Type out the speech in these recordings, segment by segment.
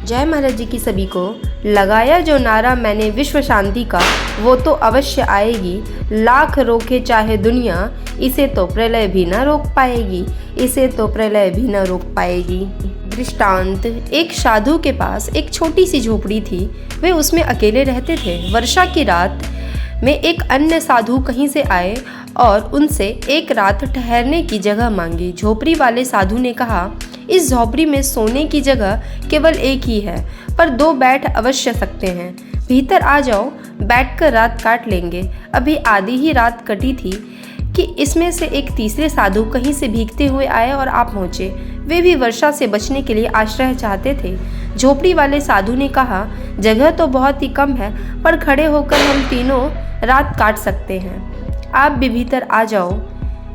जय महाराज जी की सभी को। लगाया जो नारा मैंने विश्व शांति का, वो तो अवश्य आएगी। लाख रोके चाहे दुनिया, इसे तो प्रलय भी न रोक पाएगी, इसे तो प्रलय भी न रोक पाएगी। दृष्टांत। एक साधु के पास एक छोटी सी झोपड़ी थी। वे उसमें अकेले रहते थे। वर्षा की रात में एक अन्य साधु कहीं से आए और उनसे एक रात ठहरने की जगह मांगी। झोपड़ी वाले साधु ने कहा, इस झोपड़ी में सोने की जगह केवल एक ही है, पर 2 बैठ अवश्य सकते हैं। भीतर आ जाओ, बैठकर रात काट लेंगे। अभी आधी ही रात कटी थी कि इसमें से एक तीसरे साधु कहीं से भीगते हुए आए और आप पहुँचे। वे भी वर्षा से बचने के लिए आश्रय चाहते थे। झोपड़ी वाले साधु ने कहा, जगह तो बहुत ही कम है, पर खड़े होकर हम तीनों रात काट सकते हैं। आप भी भीतर आ जाओ।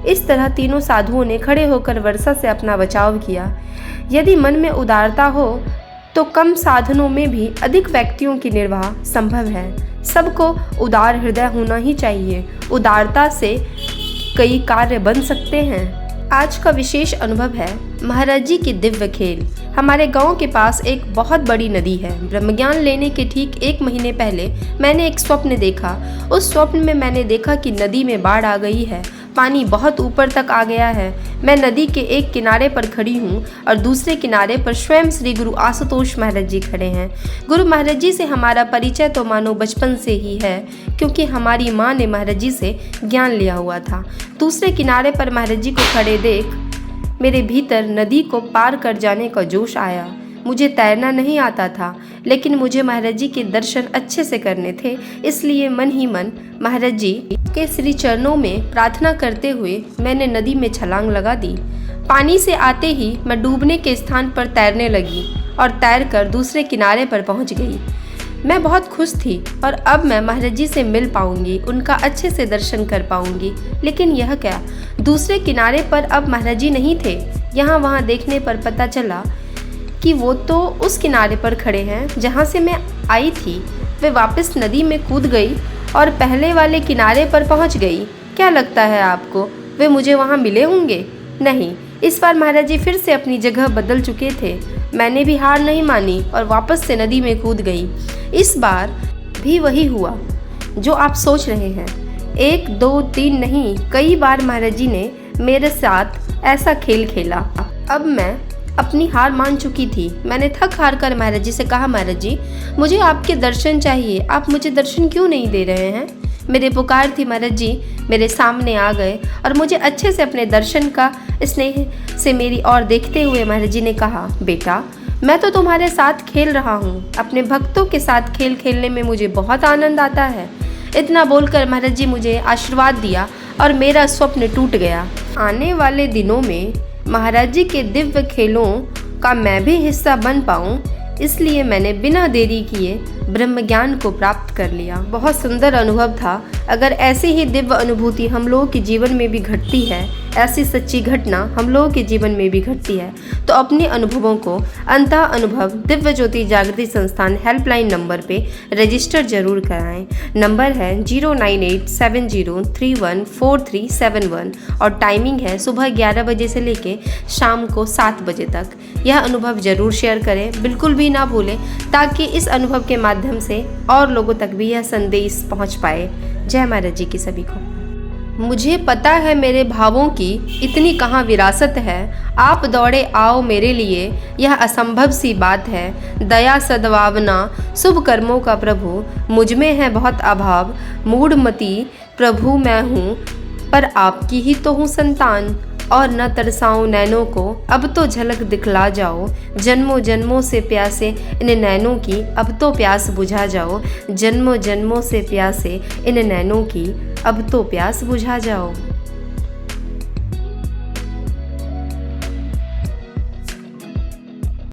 इस तरह तीनों साधुओं ने खड़े होकर वर्षा से अपना बचाव किया। यदि मन में उदारता हो तो कम साधनों में भी अधिक व्यक्तियों की निर्वाह संभव है। सबको उदार हृदय होना ही चाहिए। उदारता से कई कार्य बन सकते हैं। आज का विशेष अनुभव है महाराज जी की दिव्य खेल। हमारे गांव के पास एक बहुत बड़ी नदी है। ब्रह्मज्ञान लेने के ठीक 1 महीने पहले मैंने एक स्वप्न देखा। उस स्वप्न में मैंने देखा कि नदी में बाढ़ आ गई है। पानी बहुत ऊपर तक आ गया है। मैं नदी के एक किनारे पर खड़ी हूँ और दूसरे किनारे पर स्वयं श्री गुरु आशुतोष महाराज जी खड़े हैं। गुरु महाराज जी से हमारा परिचय तो मानो बचपन से ही है, क्योंकि हमारी माँ ने महाराज जी से ज्ञान लिया हुआ था। दूसरे किनारे पर महाराज जी को खड़े देख मेरे भीतर नदी को पार कर जाने का जोश आया। मुझे तैरना नहीं आता था, लेकिन मुझे महाराज जी के दर्शन अच्छे से करने थे, इसलिए मन ही मन महाराज जी के श्री चरणों में प्रार्थना करते हुए मैंने नदी में छलांग लगा दी। पानी से आते ही मैं डूबने के स्थान पर तैरने लगी और तैरकर दूसरे किनारे पर पहुंच गई। मैं बहुत खुश थी और अब मैं महाराज जी से मिल पाऊंगी, उनका अच्छे से दर्शन कर पाऊंगी। लेकिन यह क्या, दूसरे किनारे पर अब महाराज जी नहीं थे। यहाँ वहाँ देखने पर पता चला कि वो तो उस किनारे पर खड़े हैं जहाँ से मैं आई थी। वे वापस नदी में कूद गई और पहले वाले किनारे पर पहुँच गई। क्या लगता है आपको वे मुझे वहाँ मिले होंगे? नहीं, इस बार महाराज जी फिर से अपनी जगह बदल चुके थे। मैंने भी हार नहीं मानी और वापस से नदी में कूद गई। इस बार भी वही हुआ जो आप सोच रहे हैं। 1, 2, 3 नहीं, कई बार महाराज जी ने मेरे साथ ऐसा खेल खेला। अब मैं अपनी हार मान चुकी थी। मैंने थक हार कर महाराज जी से कहा, महाराज जी मुझे आपके दर्शन चाहिए, आप मुझे दर्शन क्यों नहीं दे रहे हैं? मेरे पुकार थी, महाराज जी मेरे सामने आ गए और मुझे अच्छे से अपने दर्शन का स्नेह से मेरी ओर देखते हुए महाराज जी ने कहा, बेटा मैं तो तुम्हारे साथ खेल रहा हूँ। अपने भक्तों के साथ खेल खेलने में मुझे बहुत आनंद आता है। इतना बोलकर महाराज जी मुझे आशीर्वाद दिया और मेरा स्वप्न टूट गया। आने वाले दिनों में महाराज जी के दिव्य खेलों का मैं भी हिस्सा बन पाऊँ, इसलिए मैंने बिना देरी किए ब्रह्म ज्ञान को प्राप्त कर लिया। बहुत सुंदर अनुभव था। अगर ऐसी ही दिव्य अनुभूति हम लोगों के जीवन में भी घटती है, ऐसी सच्ची घटना हम लोगों के जीवन में भी घटती है, तो अपने अनुभवों को अंतः अनुभव दिव्य ज्योति जागृति संस्थान हेल्पलाइन नंबर पे रजिस्टर जरूर कराएं। नंबर है 09870314371 और टाइमिंग है सुबह 11 बजे से लेके शाम को 7 बजे तक। यह अनुभव जरूर शेयर करें, बिल्कुल भी ना भूलें, ताकि इस अनुभव के माध्यम से और लोगों तक भी यह संदेश पहुंच पाए। जय महाराज जी की सभी को। मुझे पता है मेरे भावों की इतनी कहाँ विरासत है। आप दौड़े आओ मेरे लिए, यह असंभव सी बात है। दया सद्भावना शुभ कर्मों का प्रभु, मुझ में है बहुत अभाव। मूढ़मती प्रभु मैं हूँ, पर आपकी ही तो हूँ संतान। और न तरसाऊं नैनों को, अब तो झलक दिखला जाओ। जन्मों जन्मों से प्यासे इन नैनों की, अब तो प्यास बुझा जाओ। जन्मों जन्मों से प्यासे इन नैनों की, अब तो प्यास बुझा जाओ।